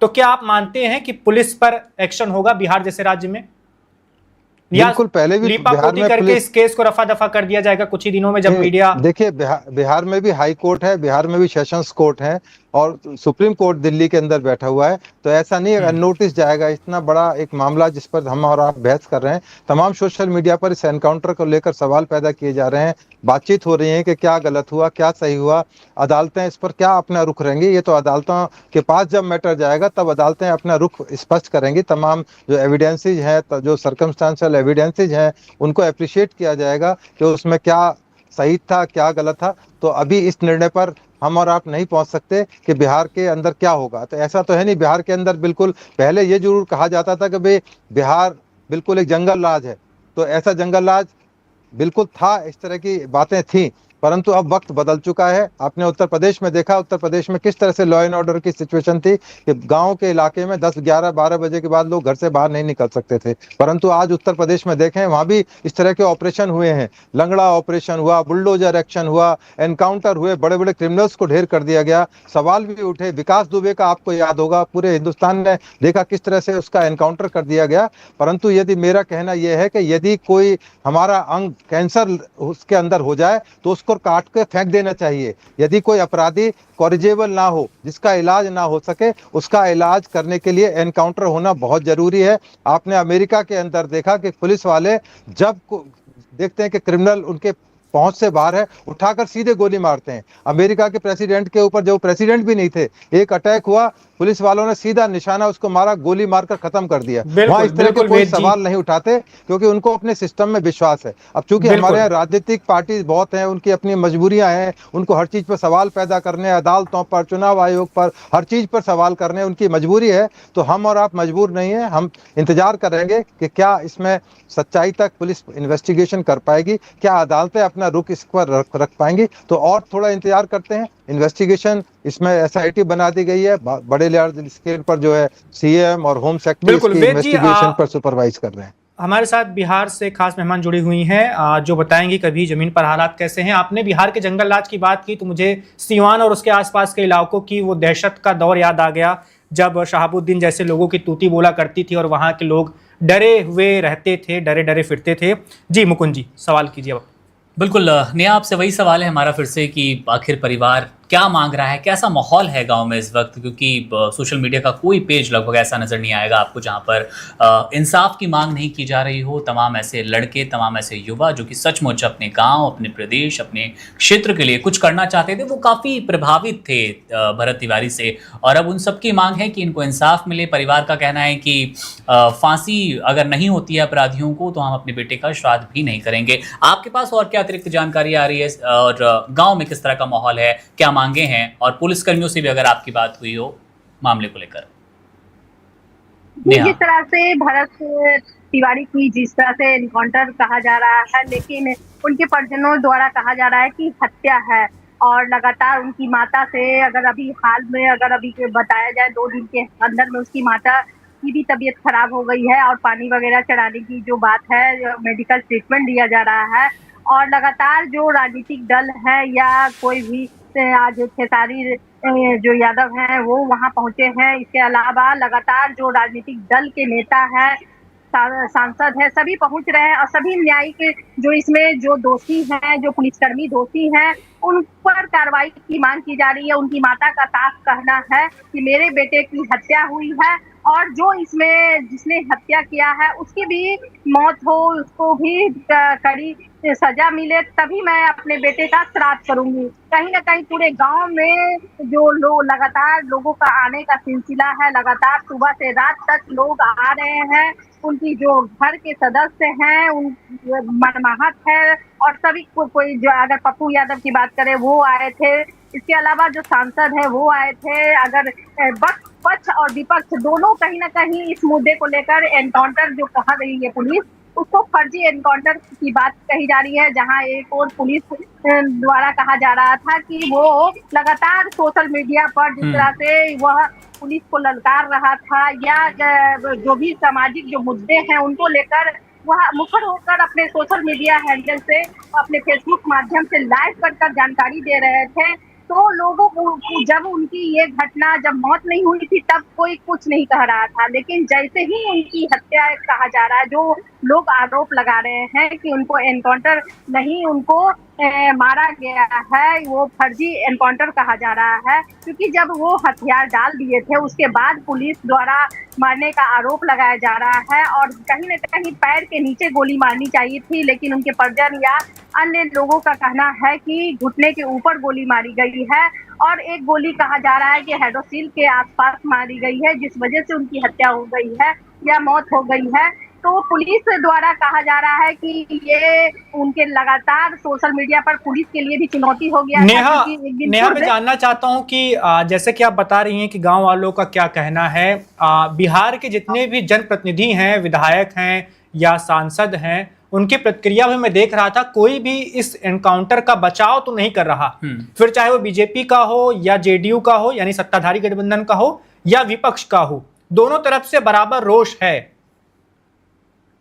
तो क्या आप मानते हैं कि पुलिस पर एक्शन होगा बिहार जैसे राज्य में, या बिल्कुल, पहले भी बिहार लीपापोती में करके पुलिस, इस केस को रफा दफा कर दिया जाएगा कुछ ही दिनों में जब मीडिया। देखिए बिहार में भी हाई कोर्ट है, बिहार में भी सेशंस कोर्ट है, और सुप्रीम कोर्ट दिल्ली के अंदर बैठा हुआ है। तो ऐसा नहीं है नोटिस जाएगा। इतना बड़ा एक मामला जिस पर हम और आप बहस कर रहे हैं, तमाम सोशल मीडिया पर इस एनकाउंटर को लेकर सवाल पैदा किए जा रहे हैं, बातचीत हो रही है कि क्या गलत हुआ, क्या सही हुआ, अदालतें इस पर क्या अपना रुख रहेंगी। ये तो अदालतों के पास जब मैटर जाएगा तब अदालतें अपना रुख स्पष्ट करेंगी। तमाम जो एविडेंसेज हैं, जो सर्कमस्टांशियल एविडेंसेज हैं, उनको अप्रिशिएट किया जाएगा कि उसमें क्या सही था, क्या गलत था। तो अभी इस निर्णय पर हम और आप नहीं पहुंच सकते कि बिहार के अंदर क्या होगा। तो ऐसा तो है नहीं। बिहार के अंदर बिल्कुल पहले ये जरूर कहा जाता था कि भाई बिहार बिल्कुल एक जंगल राज है, तो ऐसा जंगल राज बिल्कुल था, इस तरह की बातें थी। परंतु अब वक्त बदल चुका है। आपने उत्तर प्रदेश में देखा, उत्तर प्रदेश में किस तरह से लॉ एंड ऑर्डर की सिचुएशन थी कि गांव के इलाके में 10, 11, 12 बजे के बाद लोग घर से बाहर नहीं निकल सकते थे। परंतु आज उत्तर प्रदेश में देखें, वहां भी इस तरह के ऑपरेशन हुए हैं। लंगड़ा ऑपरेशन हुआ, बुलडोजर एक्शन हुआ, एनकाउंटर हुए, बड़े बड़े क्रिमिनल्स को ढेर कर दिया गया। सवाल भी उठे। विकास दुबे का आपको याद होगा, पूरे हिंदुस्तान ने देखा किस तरह से उसका एनकाउंटर कर दिया गया। परंतु यदि मेरा कहना यह है कि यदि कोई हमारा अंग कैंसर उसके अंदर हो जाए तो उसको काट के फेंक देना चाहिए। यदि कोई अपराधी कॉरिजेबल ना हो, जिसका इलाज ना हो सके, उसका इलाज करने के लिए एनकाउंटर होना बहुत जरूरी है। आपने अमेरिका के अंदर देखा कि पुलिस वाले जब देखते हैं कि क्रिमिनल उनके पहुंच से बाहर है, उठाकर सीधे गोली मारते हैं। अमेरिका के प्रेसिडेंट के ऊपर, जो प्रेसिडेंट भी नहीं थे, एक अटैक हुआ, पुलिस वालों ने सीधा निशाना उसको मारा, गोली मारकर खत्म कर दिया। वहां इस तरह के कोई सवाल नहीं उठाते क्योंकि उनको अपने सिस्टम में विश्वास है। अब चूंकि हमारे यहाँ राजनीतिक पार्टी बहुत हैं, उनकी अपनी मजबूरियां हैं, उनको हर चीज पर सवाल पैदा करने, अदालतों पर, चुनाव आयोग पर, हर चीज पर सवाल करने उनकी मजबूरी है। तो हम और आप मजबूर नहीं है। हम इंतजार करेंगे कि क्या इसमें सच्चाई तक पुलिस इन्वेस्टिगेशन कर पाएगी, क्या अदालतें अपना रुख इस पर रख पाएंगी। तो और थोड़ा इंतजार करते हैं। इन्वेस्टिगेशन इसमें एसआईटी बना दी गई है, बड़े लार्ज स्केल पर जो है सीएम और होम सेक्रेटरी इसकी इन्वेस्टिगेशन पर सुपरवाइज कर रहे हैं। हमारे साथ बिहार से खास मेहमान जुड़ी हुई हैं जो बताएंगी कभी जमीन पर हालात कैसे हैं। आपने बिहार के जंगल राज की बात की तो मुझे सीवान और उसके आसपास के इलाकों की वो दहशत का दौर याद आ गया, जब शहाबुद्दीन जैसे लोगों की तूती बोला करती थी और वहां के लोग डरे हुए रहते थे, डरे डरे फिरते थे। जी मुकुंद जी, सवाल कीजिए अब। बिल्कुल नेहा, आपसे वही सवाल है हमारा फिर से कि आखिर परिवार क्या मांग रहा है, कैसा माहौल है गांव में इस वक्त, क्योंकि सोशल मीडिया का कोई पेज लगभग ऐसा नज़र नहीं आएगा आपको जहां पर इंसाफ की मांग नहीं की जा रही हो। तमाम ऐसे लड़के, तमाम ऐसे युवा जो कि सचमुच अपने गांव, अपने प्रदेश, अपने क्षेत्र के लिए कुछ करना चाहते थे, वो काफ़ी प्रभावित थे भरत तिवारी से, और अब उन सबकी मांग है कि इनको इंसाफ मिले। परिवार का कहना है कि फांसी अगर नहीं होती है अपराधियों को तो हम अपने बेटे का श्राद्ध भी नहीं करेंगे। आपके पास और क्या अतिरिक्त जानकारी आ रही है, और गाँव में किस तरह का माहौल है, क्या मांगे हैं, और पुलिसकर्मियों से भी अगर आपकी बात हुई हो मामले को लेकर? जिस तरह से भरत तिवारी की जिस तरह से एनकाउंटर कहा जा रहा है, लेकिन उनके परिजनों द्वारा कहा जा रहा है कि हत्या है, और लगातार उनकी माता से अगर अभी हाल में बताया जाए 2 दिन के अंदर में उसकी माता की भी तबीयत खराब हो गई है, और पानी वगैरह चढ़ाने की जो बात है, मेडिकल ट्रीटमेंट दिया जा रहा है। और लगातार जो राजनीतिक दल है या कोई भी आज खेसारी जो यादव हैं वो वहां पहुंचे हैं। इसके अलावा लगातार जो राजनीतिक दल के नेता हैं, सांसद है, सभी पहुंच रहे हैं, और सभी न्यायिक जो इसमें जो दोषी हैं, जो पुलिसकर्मी दोषी हैं, उन पर कार्रवाई की मांग की जा रही है। उनकी माता का साफ कहना है कि मेरे बेटे की हत्या हुई है, और जो इसमें जिसने हत्या किया है उसकी भी मौत हो, उसको भी कड़ी सजा मिले, तभी मैं अपने बेटे का श्राद्ध करूंगी। कहीं ना कहीं पूरे गांव में जो लगातार लोगों का आने का सिलसिला है, लगातार सुबह से रात तक लोग आ रहे हैं। उनकी जो घर के सदस्य हैं उन मनमाहत है, और सभी कोई जो अगर पप्पू यादव की बात करें वो आए थे, इसके अलावा जो सांसद है वो आए थे। अगर पक्ष और विपक्ष दोनों कहीं ना कहीं इस मुद्दे को लेकर एनकाउंटर जो कहा रही है पुलिस, उसको फर्जी एनकाउंटर की बात कही जा रही है, जहां एक और पुलिस द्वारा कहा जा रहा था कि वो लगातार सोशल मीडिया पर जिस तरह से वह पुलिस को ललकार रहा था, या जो भी सामाजिक जो मुद्दे हैं उनको लेकर वह मुखर होकर अपने सोशल मीडिया हैंडल से, अपने फेसबुक माध्यम से लाइव कर जानकारी दे रहे थे। तो लोगों को जब उनकी ये घटना, जब मौत नहीं हुई थी तब कोई कुछ नहीं कह रहा था, लेकिन जैसे ही उनकी हत्या कहा जा रहा है, जो लोग आरोप लगा रहे हैं कि उनको एनकाउंटर नहीं, उनको मारा गया है, वो फर्जी एनकाउंटर कहा जा रहा है, क्योंकि जब वो हथियार डाल दिए थे उसके बाद पुलिस द्वारा मारने का आरोप लगाया जा रहा है, और कहीं न कहीं पैर के नीचे गोली मारनी चाहिए थी, लेकिन उनके परिजन या अन्य लोगों का कहना है कि घुटने के ऊपर गोली मारी गई है, और एक गोली कहा जा रहा है कि हेडोसिल के आसपास मारी गई है, जिस वजह से उनकी हत्या हो गई है या मौत हो गई है। तो पुलिस द्वारा कहा जा रहा है कि ये उनके लगातार सोशल मीडिया पर पुलिस के लिए भी चुनौती हो गया है, क्योंकि एक दिन नेहा मैं जानना चाहता हूं कि जैसे कि आप बता रही हैं कि गांव वालों का क्या कहना है, बिहार के जितने भी जनप्रतिनिधि हैं, विधायक हैं या सांसद हैं, उनकी प्रतिक्रिया में मैं देख रहा था कोई भी इस एनकाउंटर का बचाव तो नहीं कर रहा, फिर चाहे वो बीजेपी का हो या जेडीयू का हो, यानी सत्ताधारी गठबंधन का हो या विपक्ष का हो, दोनों तरफ से बराबर रोष है।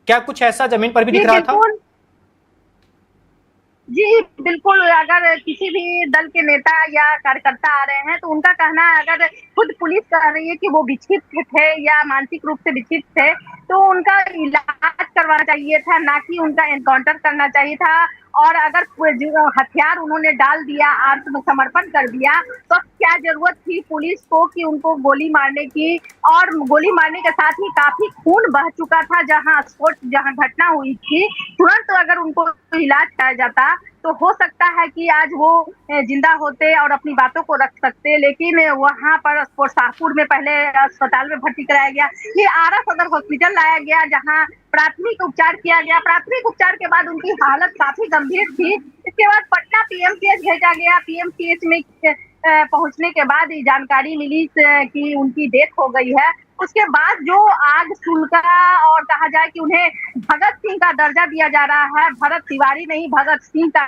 क्या कुछ ऐसा जमीन पर भी दिख रहा था? जी बिल्कुल, अगर किसी भी दल के नेता या कार्यकर्ता आ रहे हैं तो उनका कहना है, अगर खुद पुलिस कह रही है कि वो विक्षिप्त थे या मानसिक रूप से विक्षिप्त थे, तो उनका इलाज करवाना चाहिए था, ना कि उनका एनकाउंटर करना चाहिए था। और अगर हथियार उन्होंने डाल दिया, आत्मसमर्पण कर दिया, तो क्या जरूरत थी पुलिस को कि उनको गोली मारने की? और गोली मारने के साथ ही काफी खून बह चुका था जहां घटना हुई थी। तुरंत अगर उनको इलाज कराया जाता तो हो सकता है कि आज वो जिंदा होते और अपनी बातों को रख सकते, लेकिन वहां पर शाहपुर में पहले अस्पताल में भर्ती कराया गया, फिर आरा सदर हॉस्पिटल लाया गया, जहां प्राथमिक उपचार किया गया। प्राथमिक उपचार के बाद उनकी हालत काफी गंभीर थी। इसके बाद पटना पीएमसीएच भेजा गया। पीएमसीएच में पहुंचने के बाद ये जानकारी मिली कि उनकी डेथ हो गई है। उसके बाद जो आग सुलगा और कहा जाए कि उन्हें भगत सिंह का दर्जा दिया जा रहा है, भरत तिवारी नहीं भगत सिंह का,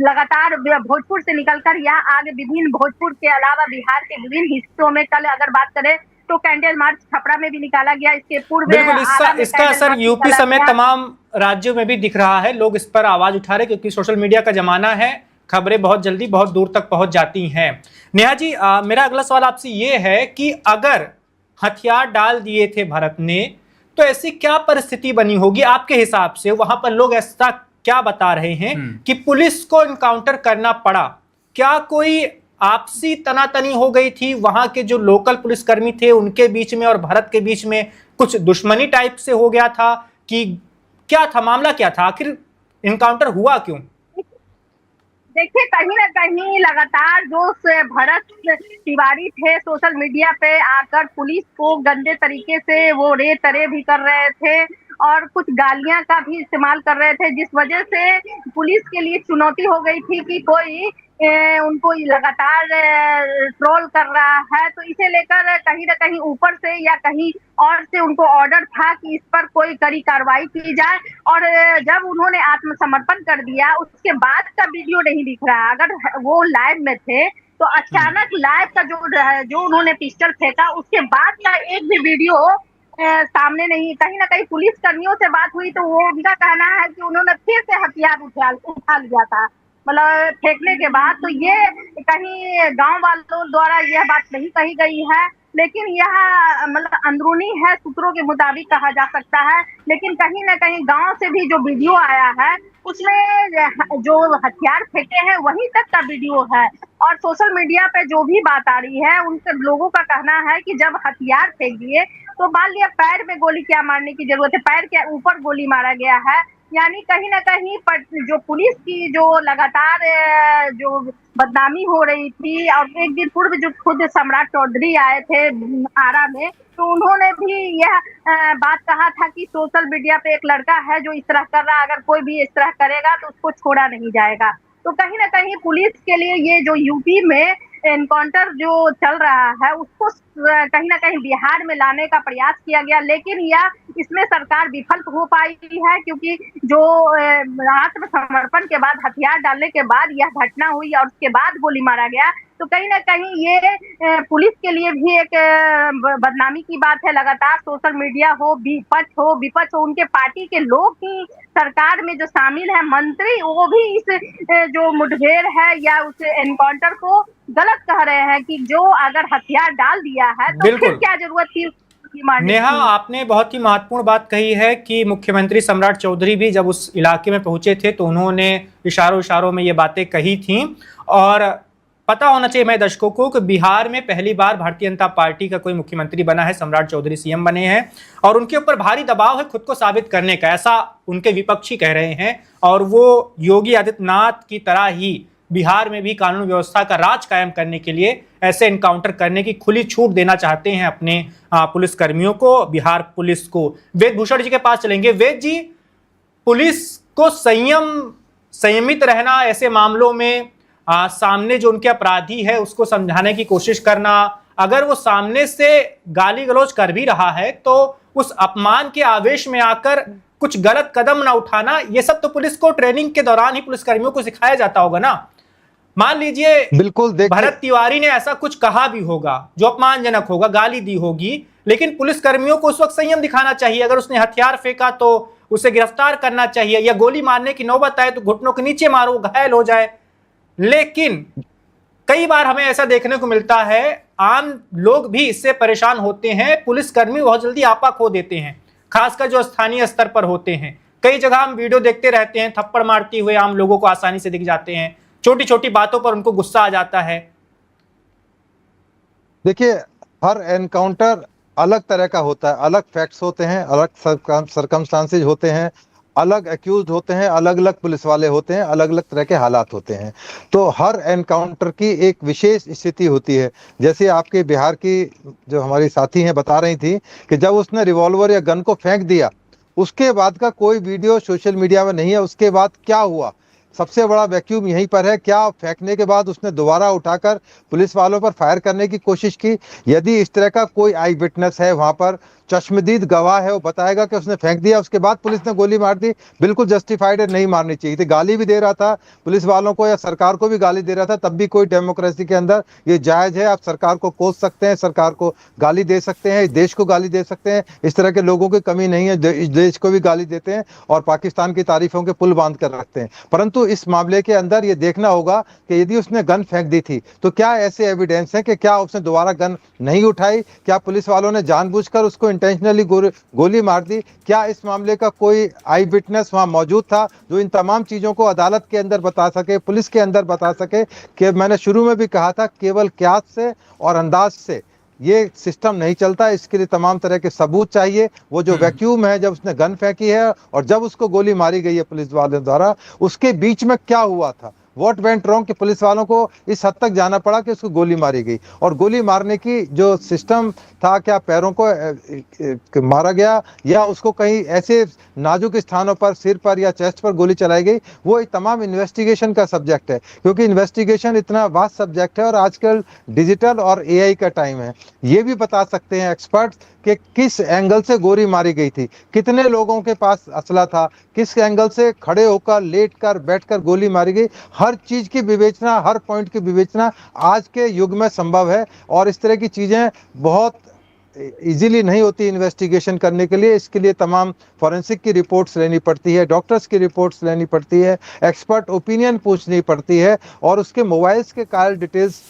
लगातार भोजपुर से निकलकर यह आग विभिन्न भोजपुर के अलावा बिहार के विभिन्न हिस्सों में, कल अगर बात करें तो कैंडल मार्च छपरा में भी निकाला गया। इसके पूर्व बिल्कुल इसका असर यूपी समेत तमाम राज्यों में भी दिख रहा है। लोग इस पर आवाज उठा रहे क्योंकि सोशल मीडिया का जमाना है, खबरें बहुत जल्दी बहुत दूर तक पहुंच जाती हैं। नेहा जी, मेरा अगला सवाल आपसे ये है कि अगर हथियार डाल दिए थे भरत ने, तो ऐसी क्या परिस्थिति बनी होगी आपके हिसाब से? वहां पर लोग ऐसा क्या बता रहे हैं कि पुलिस को इनकाउंटर करना पड़ा? क्या कोई आपसी तनातनी हो गई थी वहां के जो लोकल पुलिसकर्मी थे उनके बीच में और भरत के बीच में, कुछ दुश्मनी टाइप से हो गया था कि क्या था, मामला क्या था, आखिर इनकाउंटर हुआ क्यों? देखिए, कहीं ना कहीं लगातार जो भरत तिवारी थे सोशल मीडिया पे आकर पुलिस को गंदे तरीके से वो रे भी कर रहे थे और कुछ गालियां का भी इस्तेमाल कर रहे थे, जिस वजह से पुलिस के लिए चुनौती हो गई थी कि कोई उनको लगातार ट्रोल कर रहा है। तो इसे लेकर कहीं ना कहीं ऊपर से या कहीं और से उनको ऑर्डर था कि इस पर कोई कड़ी कार्रवाई की जाए। और जब उन्होंने आत्मसमर्पण कर दिया उसके बाद का वीडियो नहीं दिख रहा। अगर वो लाइव में थे तो अचानक लाइव का जो उन्होंने पिस्टल फेंका उसके बाद का एक भी वीडियो सामने नहीं। कहीं ना कहीं पुलिस कर्मियों से बात हुई तो वो उनका कहना है कि उन्होंने फिर से हथियार उठा लिया था, मतलब फेंकने के बाद। तो ये कहीं गांव वालों द्वारा यह बात नहीं कही गई है, लेकिन यह मतलब अंदरूनी है, सूत्रों के मुताबिक कहा जा सकता है। लेकिन कहीं ना कहीं गांव से भी जो वीडियो आया है उसमें जो हथियार फेंके हैं वहीं तक का वीडियो है। और सोशल मीडिया पे जो भी बात आ रही है उनके लोगों का कहना है कि जब हथियार फेंक दिए तो मान लिया पैर में गोली क्या मारने की जरूरत है, पैर के ऊपर गोली मारा गया है। यानी कहीं ना कहीं जो पुलिस की जो लगातार जो बदनामी हो रही थी। और एक दिन पूर्व जो खुद सम्राट चौधरी आए थे आरा में, तो उन्होंने भी यह बात कहा था कि सोशल मीडिया पे एक लड़का है जो इस तरह कर रहा है, अगर कोई भी इस तरह करेगा तो उसको छोड़ा नहीं जाएगा। तो कहीं ना कहीं पुलिस के लिए ये जो यूपी में एनकाउंटर जो चल रहा है उसको कहीं ना कहीं बिहार में लाने का प्रयास किया गया, लेकिन यह इसमें सरकार विफल हो पाई है, क्योंकि जो आत्मसमर्पण के बाद हथियार डालने के बाद यह घटना हुई और उसके बाद गोली मारा गया। तो कहीं ना कहीं ये पुलिस के लिए भी एक बदनामी की बात है। लगातार सोशल मीडिया हो, विपक्ष हो, उनके पार्टी के लोग ही सरकार में जो शामिल है, मंत्री, वो भी इस जो मुठभेड़ है या उस एनकाउंटर को गलत कह रहे हैं कि जो अगर हथियार डाल दिया है तो फिर क्या जरूरत थी नेहा, आपने बहुत ही महत्वपूर्ण बात कही है कि मुख्यमंत्री सम्राट चौधरी भी जब उस इलाके में पहुंचे थे तो उन्होंने इशारों में ये बातें कही थी। और पता होना चाहिए मैं दर्शकों को कि बिहार में पहली बार भारतीय जनता पार्टी का कोई मुख्यमंत्री बना है, सम्राट चौधरी सीएम बने हैं और उनके ऊपर भारी दबाव है खुद को साबित करने का, ऐसा उनके विपक्षी कह रहे हैं। और वो योगी आदित्यनाथ की तरह ही बिहार में भी कानून व्यवस्था का राज कायम करने के लिए ऐसे एनकाउंटर करने की खुली छूट देना चाहते हैं अपने पुलिस कर्मियों को, बिहार पुलिस को। वेद भूषण जी के पास चलेंगे। वेद जी, पुलिस को संयमित रहना ऐसे मामलों में, सामने जो उनके अपराधी है उसको समझाने की कोशिश करना, अगर वो सामने से गाली गलौज कर भी रहा है तो उस अपमान के आवेश में आकर कुछ गलत कदम ना उठाना, ये सब तो पुलिस को ट्रेनिंग के दौरान ही पुलिसकर्मियों को सिखाया जाता होगा ना। मान लीजिए बिल्कुल, भरत तिवारी ने ऐसा कुछ कहा भी होगा जो अपमानजनक होगा, गाली दी होगी, लेकिन पुलिसकर्मियों को उस वक्त संयम दिखाना चाहिए। अगर उसने हथियार फेंका तो उसे गिरफ्तार करना चाहिए, या गोली मारने की नौबत आए तो घुटनों के नीचे मारो, घायल हो जाए। लेकिन कई बार हमें ऐसा देखने को मिलता है, आम लोग भी इससे परेशान होते हैं, पुलिसकर्मी बहुत जल्दी आपा खो देते हैं, खासकर जो स्थानीय स्तर पर होते हैं। कई जगह हम वीडियो देखते रहते हैं, थप्पड़ मारते हुए आम लोगों को आसानी से दिख जाते हैं, छोटी छोटी बातों पर उनको गुस्सा आ जाता है। देखिए, हर एनकाउंटर अलग तरह का होता है, अलग फैक्ट्स होते हैं, अलग सरकमस्टांसेस होते हैं, अलग एक्यूज होते हैं, अलग अलग पुलिस वाले होते हैं, अलग अलग तरह के हालात होते हैं। तो हर एनकाउंटर की एक विशेष स्थिति होती है। जैसे आपके बिहार की जो हमारी साथी हैं बता रही थी कि जब उसने रिवॉल्वर या गन को फेंक दिया, उसके बाद का कोई वीडियो सोशल मीडिया में नहीं है। उसके बाद क्या हुआ, सबसे बड़ा वैक्यूम यहीं पर है। क्या फेंकने के बाद उसने दोबारा उठाकर पुलिस वालों पर फायर करने की कोशिश की? यदि इस तरह का कोई आई विटनेस है, वहां पर चश्मदीद गवाह है, वो बताएगा कि उसने फेंक दिया, उसके बाद पुलिस ने गोली मार दी, बिल्कुल जस्टिफाइड है, नहीं मारनी चाहिए थी। गाली भी दे रहा था पुलिस वालों को या सरकार को भी गाली दे रहा था, तब भी कोई डेमोक्रेसी के अंदर ये जायज है। आप सरकार को कोस सकते हैं, सरकार को गाली दे सकते हैं, देश को गाली दे सकते हैं, इस तरह के लोगों की कमी नहीं है, इस देश को भी गाली देते हैं और पाकिस्तान की तारीफों के पुल बांध कर रखते हैं। परंतु इस मामले के अंदर ये देखना होगा कि यदि उसने गन फेंक दी थी तो क्या ऐसे एविडेंस है कि क्या उसने दोबारा गन नहीं उठाई? क्या पुलिस वालों ने जानबूझकर उसको इंटेंशनली गोली मार दी? क्या इस मामले का कोई आई विटनेस वहां मौजूद था जो इन तमाम चीजों को अदालत के अंदर बता सके, पुलिस के अंदर बता सके? कि मैंने शुरू में भी कहा था, केवल क्यास से और अंदाज से ये सिस्टम नहीं चलता, इसके लिए तमाम तरह के सबूत चाहिए। वो जो वैक्यूम है, जब उसने गन फेंकी है और जब उसको गोली मारी गई है पुलिस वालों द्वारा, उसके बीच में क्या हुआ था, व्हाट वेंट रॉन्ग कि पुलिस वालों को इस हद तक जाना पड़ा कि उसको गोली मारी गई। और गोली मारने की जो सिस्टम था, क्या पैरों को मारा गया या उसको कहीं ऐसे नाजुक स्थानों पर, सिर पर या चेस्ट पर गोली चलाई गई, वो तमाम इन्वेस्टिगेशन का सब्जेक्ट है। क्योंकि इन्वेस्टिगेशन इतना वास्ट सब्जेक्ट है और आजकल डिजिटल और एआई का टाइम है। ये भी बता सकते हैं एक्सपर्ट्स कि किस एंगल से गोली मारी गई थी, कितने लोगों के पास असला था, किस एंगल से खड़े होकर, लेटकर, बैठकर गोली मारी गई। हर चीज की विवेचना, हर पॉइंट की विवेचना आज के युग में संभव है और इस तरह की चीजें बहुत इजीली नहीं होती इन्वेस्टिगेशन करने के लिए। इसके लिए तमाम फॉरेंसिक की रिपोर्ट्स लेनी पड़ती है, डॉक्टर्स की रिपोर्ट्स लेनी पड़ती है, एक्सपर्ट ओपिनियन पूछनी पड़ती है और उसके मोबाइल्स के कॉल डिटेल्स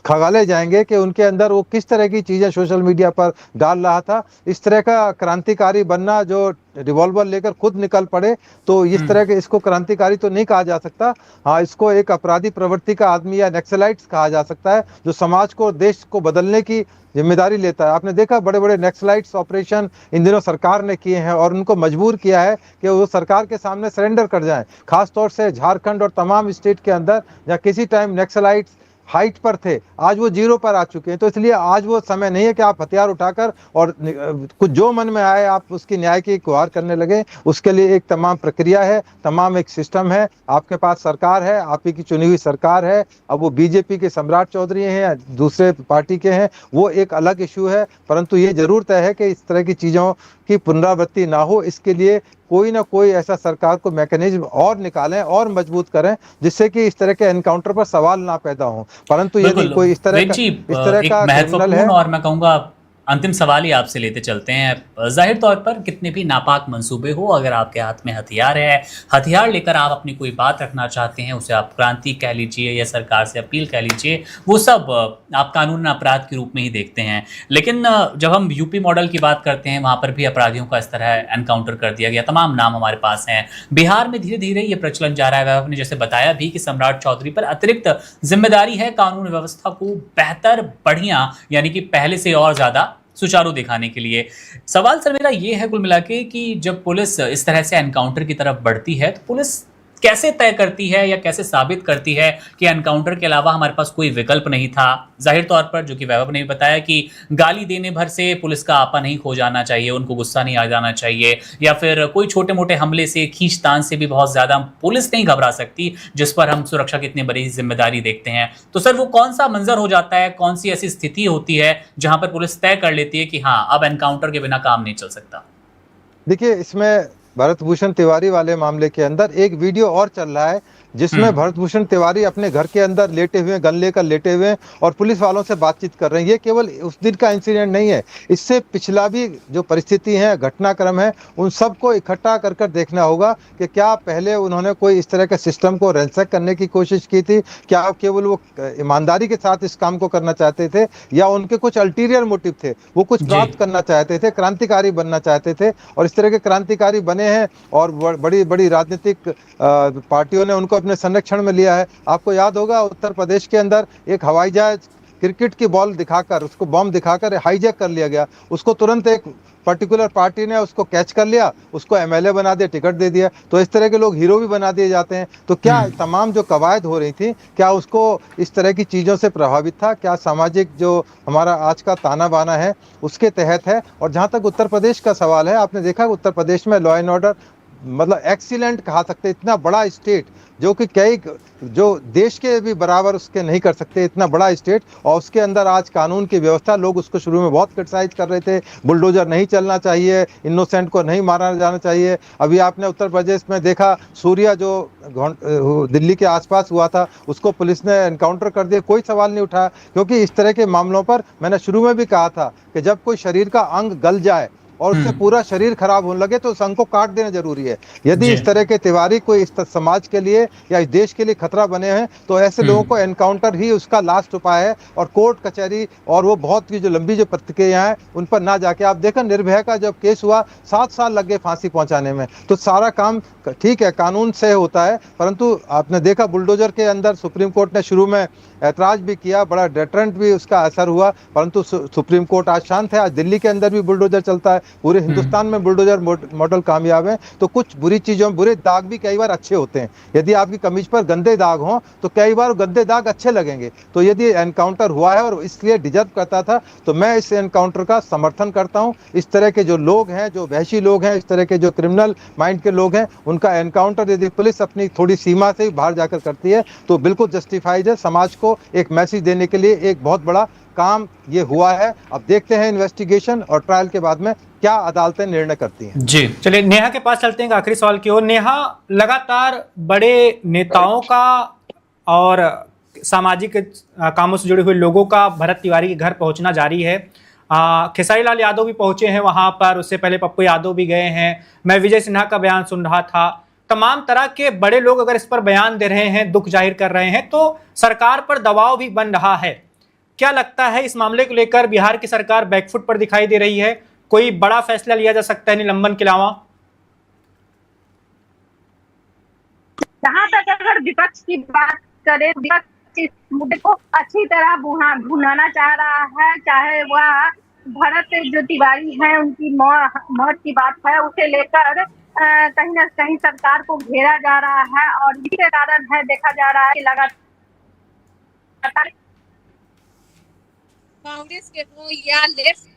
खंगाले जाएंगे कि उनके अंदर वो किस तरह की चीजें सोशल मीडिया पर डाल रहा था। इस तरह का क्रांतिकारी बनना जो रिवॉल्वर लेकर खुद निकल पड़े, तो इस तरह के, इसको क्रांतिकारी तो नहीं कहा जा सकता। हाँ, इसको एक अपराधी प्रवृत्ति का आदमी या नक्सलाइट्स कहा जा सकता है, जो समाज को, देश को बदलने की जिम्मेदारी लेता है। आपने देखा बड़े बड़े नक्सलाइट्स ऑपरेशन इन दिनों सरकार ने किए हैं और उनको मजबूर किया है कि वो सरकार के सामने सरेंडर कर जाएं। खासतौर से झारखंड और तमाम स्टेट के अंदर जहाँ किसी टाइम नक्सलाइट्स हाइट पर थे, आज वो जीरो पर आ चुके हैं। तो इसलिए आज वो समय नहीं है कि आप हथियार उठाकर और कुछ जो मन में आए आप उसकी न्याय की गुहार करने लगे। उसके लिए एक तमाम प्रक्रिया है, तमाम एक सिस्टम है। आपके पास सरकार है, आप ही की चुनी हुई सरकार है। अब वो बीजेपी के सम्राट चौधरी हैं या दूसरे पार्टी के हैं, वो एक अलग इशू है। परंतु ये जरूर तय है कि इस तरह की चीज़ों की पुनरावृत्ति ना हो, इसके लिए कोई ना कोई ऐसा सरकार को मैकेनिज्म और निकालें और मजबूत करें, जिससे कि इस तरह के एनकाउंटर पर सवाल ना पैदा हो। परंतु यदि बिल्कुल कोई इस तरह वेद का जी, एक क्रिमिनल महत्वपूर्ण है। और मैं कहूँगा अंतिम सवाल ही आपसे लेते चलते हैं। जाहिर तौर पर कितने भी नापाक मंसूबे हो, अगर आपके हाथ में हथियार है, हथियार लेकर आप अपनी कोई बात रखना चाहते हैं, उसे आप क्रांति कह लीजिए या सरकार से अपील कह लीजिए, वो सब आप कानून अपराध के रूप में ही देखते हैं। लेकिन जब हम यूपी मॉडल की बात करते हैं, वहाँ पर भी अपराधियों का इस तरह एनकाउंटर कर दिया गया, तमाम नाम हमारे पास हैं। बिहार में धीरे धीरे ये प्रचलन जा रहा है। आपने जैसे बताया भी कि सम्राट चौधरी पर अतिरिक्त जिम्मेदारी है कानून व्यवस्था को बेहतर, बढ़िया, यानी कि पहले से और ज़्यादा सुचारू दिखाने के लिए। सवाल सर मेरा ये है कुल मिला के कि जब पुलिस इस तरह से एनकाउंटर की तरफ बढ़ती है, तो पुलिस कैसे तय करती है या कैसे साबित करती है कि एनकाउंटर के अलावा हमारे पास कोई विकल्प नहीं था? जाहिर तौर पर, जो कि वैभव ने भी बताया, कि गाली देने भर से पुलिस का आपा नहीं खो जाना चाहिए, उनको गुस्सा नहीं आ जाना चाहिए, या फिर कोई छोटे मोटे हमले से, खींचतान से भी बहुत ज्यादा पुलिस नहीं घबरा सकती, जिस पर हम सुरक्षा की इतनी बड़ी जिम्मेदारी देखते हैं। तो सर वो कौन सा मंजर हो जाता है, कौन सी ऐसी स्थिति होती है जहां पर पुलिस तय कर लेती है कि हाँ, अब एनकाउंटर के बिना काम नहीं चल सकता? देखिए, इसमें भरत भूषण तिवारी वाले मामले के अंदर एक वीडियो और चल रहा है, जिसमें भरत भूषण तिवारी अपने घर के अंदर लेटे हुए, गन लेकर लेटे हुए और पुलिस वालों से बातचीत कर रहे हैं। ये केवल उस दिन का इंसिडेंट नहीं है, इससे पिछला भी जो परिस्थिति है, घटनाक्रम है, उन सबको इकट्ठा कर कर देखना होगा कि क्या पहले उन्होंने कोई इस तरह के सिस्टम को रैंसैक करने की कोशिश की थी, क्या केवल वो ईमानदारी के साथ इस काम को करना चाहते थे, या उनके कुछ अल्टीरियर मोटिव थे, वो कुछ प्राप्त करना चाहते थे, क्रांतिकारी बनना चाहते थे, और इस तरह के क्रांतिकारी बने हैं और बड़ी बड़ी राजनीतिक पार्टियों ने उनको अपने संरक्षण में लिया है। आपको याद होगा, उत्तर प्रदेश के अंदर एक हवाई जहाज क्रिकेट की बॉल दिखाकर, उसको बम दिखाकर हाईजैक कर लिया गया। उसको तुरंत एक पर्टिकुलर पार्टी ने उसको कैच कर लिया, उसको एमएलए बना दिया, टिकट दे दिया। तो इस तरह के लोग हीरो भी बना दिए जाते हैं। तो क्या तमाम जो कवायद हो रही थी, क्या उसको इस तरह की चीज़ों से प्रभावित था? क्या सामाजिक जो हमारा आज का ताना बाना है उसके तहत है? और जहाँ तक उत्तर प्रदेश का सवाल है, आपने देखा उत्तर प्रदेश में लॉ एंड ऑर्डर मतलब एक्सीलेंट कहा सकते, इतना बड़ा स्टेट जो कि कई जो देश के भी बराबर उसके नहीं कर सकते, इतना बड़ा स्टेट, और उसके अंदर आज कानून की व्यवस्था, लोग उसको शुरू में बहुत क्रिटिसाइज कर रहे थे, बुलडोजर नहीं चलना चाहिए, इनोसेंट को नहीं मारा जाना चाहिए। अभी आपने उत्तर प्रदेश में देखा, सूर्या जो दिल्ली के आसपास हुआ था, उसको पुलिस ने एनकाउंटर कर दिया, कोई सवाल नहीं उठाया। क्योंकि इस तरह के मामलों पर मैंने शुरू में भी कहा था कि जब कोई शरीर का अंग गल जाए और उससे पूरा शरीर खराब होने लगे तो उस अंग को काट देना जरूरी है। यदि इस तरह के तिवारी कोई इस समाज के लिए या इस देश के लिए खतरा बने हैं, तो ऐसे लोगों को एनकाउंटर ही उसका लास्ट उपाय है, और कोर्ट कचहरी और वो बहुत की जो लंबी जो प्रक्रिया है उन पर ना जाके, आप देखो निर्भया का जब केस हुआ 7 साल लग गए फांसी पहुंचाने में। तो सारा काम ठीक है, कानून से होता है, परंतु आपने देखा बुलडोजर के अंदर सुप्रीम कोर्ट ने शुरू में ऐतराज भी किया, बड़ा डेटरेंट भी उसका असर हुआ, परंतु सुप्रीम कोर्ट आज शांत है। आज दिल्ली के अंदर भी बुलडोजर चलता है, पूरे हिंदुस्तान में बुलडोजर मॉडल कामयाब है। तो कुछ बुरी चीजों, बुरे दाग भी कई बार अच्छे होते हैं। यदि आपकी कमीज पर गंदे दाग हों तो कई बार गंदे दाग अच्छे लगेंगे। तो यदि एनकाउंटर हुआ है और इसलिए डिजर्व करता था, तो मैं इस एनकाउंटर का समर्थन करता हूं। इस तरह के जो लोग हैं, जो वहशी लोग हैं, इस तरह के जो क्रिमिनल माइंड के लोग हैं, उनका एनकाउंटर यदि पुलिस अपनी थोड़ी सीमा से बाहर जाकर करती है तो बिल्कुल जस्टिफाइड है। समाज को एक मैसेज देने के लिए एक बहुत बड़ा काम ये हुआ है। अब देखते हैं इन्वेस्टिगेशन और ट्रायल के बाद में क्या अदालतें निर्णय करती हैं। जी चलिए, नेहा के पास चलते हैं आखिरी सवाल की ओर। नेहा, लगातार बड़े नेताओं का और सामाजिक कामों से जुड़े हुए लोगों का भरत तिवारी के घर पहुंचना जारी है। खेसारी लाल यादव भी पहुंचे हैं वहां पर, उससे पहले पप्पू यादव भी गए हैं। मैं विजय सिन्हा का बयान सुन रहा था। तमाम तरह के बड़े लोग अगर इस पर बयान दे रहे हैं, दुख जाहिर कर रहे हैं, तो सरकार पर दबाव भी बन रहा है। क्या लगता है इस मामले को लेकर बिहार की सरकार बैकफुट पर दिखाई दे रही है? कोई बड़ा फैसला लिया जा सकता है निलंबन के अलावा? जहां तक अगर विपक्ष की बात करें, विपक्ष इस मुद्दे को अच्छी तरह भुनाना चाह रहा है। चाहे वह भरत जो तिवारी हैं उनकी मौत की बात है, उसे लेकर कहीं ना कहीं सरकार को घेरा जा रहा है, और इसके कारण है देखा जा रहा है कि लगातार कांग्रेस के हो या लेफ्ट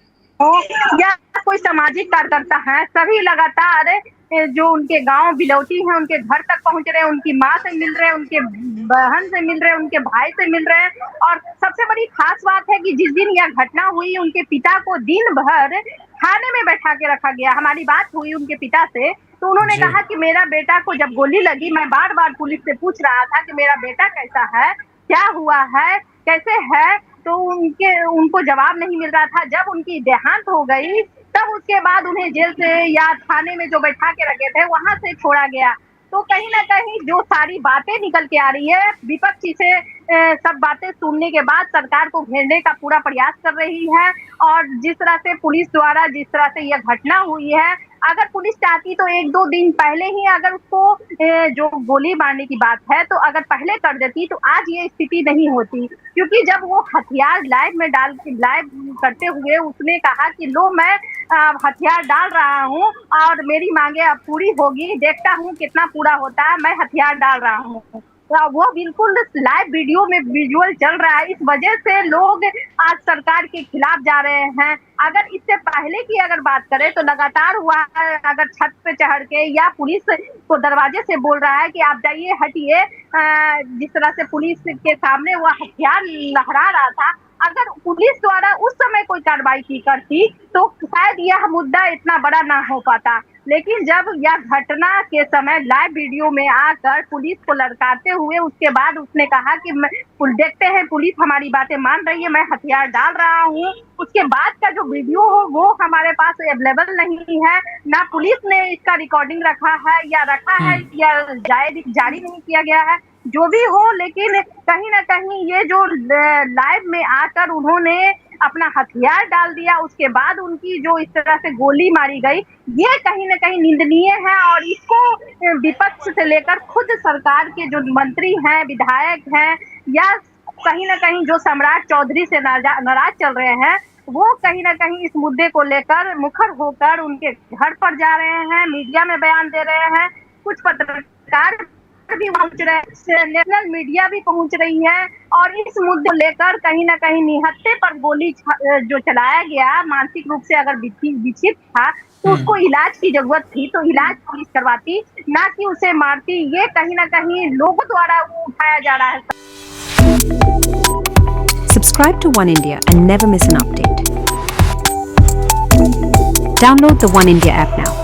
हो या कोई सामाजिक कार्यकर्ता है, सभी लगातार जो उनके गांव बिलौटी हैं उनके घर तक पहुंच रहे हैं, उनकी माँ से मिल रहे हैं, उनके बहन से मिल रहे हैं, उनके भाई से मिल रहे हैं। और सबसे बड़ी खास बात है कि जिस दिन यह घटना हुई, उनके पिता को दिन भर थाने में बैठा के रखा गया। हमारी बात हुई उनके पिता से तो उन्होंने जी। कहा कि मेरा बेटा को जब गोली लगी, मैं बार बार पुलिस से पूछ रहा था कि मेरा बेटा कैसा है, क्या हुआ है, कैसे है, तो उनको जवाब नहीं मिल रहा था। जब उनकी देहांत हो गई तब उसके बाद उन्हें जेल से या थाने में जो बैठा के रखे थे वहां से छोड़ा गया। तो कहीं ना कहीं जो सारी बातें निकल के आ रही है, विपक्ष से सब बातें सुनने के बाद सरकार को घेरने का पूरा प्रयास कर रही है। और जिस तरह से पुलिस द्वारा जिस तरह से यह घटना हुई है, अगर पुलिस चाहती तो 1-2 दिन पहले ही अगर उसको जो गोली मारने की बात है तो अगर पहले कर देती तो आज ये स्थिति नहीं होती। क्योंकि जब वो हथियार लाइव करते हुए उसने कहा कि लो मैं हथियार डाल रहा हूँ और मेरी मांगे अब पूरी होगी, देखता हूँ कितना पूरा होता है, मैं हथियार डाल रहा हूँ। वो बिल्कुल लाइव वीडियो में विजुअल चल रहा है। इस वजह से लोग आज सरकार के खिलाफ जा रहे हैं। अगर इससे पहले की अगर बात करें तो लगातार हुआ है, अगर छत पे चढ़ के या पुलिस को दरवाजे से बोल रहा है कि आप जाइए, हटिए, जिस तरह से पुलिस के सामने वह हथियार लहरा रहा था, अगर पुलिस द्वारा उस समय कोई कार्रवाई की करती तो शायद यह मुद्दा इतना बड़ा ना हो पाता। लेकिन जब यह घटना के समय लाइव वीडियो में आकर पुलिस को लड़काते हुए उसके बाद उसने कहा कि देखते हैं पुलिस हमारी बातें मान रही है, मैं हथियार डाल रहा हूँ, उसके बाद का जो वीडियो हो वो हमारे पास अवेलेबल नहीं है, ना पुलिस ने इसका रिकॉर्डिंग रखा है या जारी नहीं किया गया है। जो भी हो, लेकिन कहीं ना कहीं ये जो लाइव में आकर उन्होंने अपना हथियार डाल दिया, उसके बाद उनकी जो इस तरह से गोली मारी गई, ये कहीं ना कहीं निंदनीय है। और इसको विपक्ष से लेकर खुद सरकार के जो मंत्री हैं, विधायक हैं, या कहीं ना कहीं जो सम्राट चौधरी से नाराज चल रहे हैं, वो कहीं ना कहीं इस मुद्दे को लेकर मुखर होकर उनके घर पर जा रहे हैं, मीडिया में बयान दे रहे हैं। कुछ पत्रकार भी पहुंच रहे, नेशनल मीडिया भी पहुंच रही है और इस मुद्दे को लेकर कहीं ना कहीं निहत्थे पर गोली जो चलाया गया, मानसिक रूप से अगर विक्षिप्त था तो उसको इलाज की जरूरत थी, तो इलाज पुलिस करवाती, ना कि उसे मारती। ये कहीं ना कहीं लोगों द्वारा उठाया जा रहा है। Subscribe to One India and never miss an update. Download the One India app now.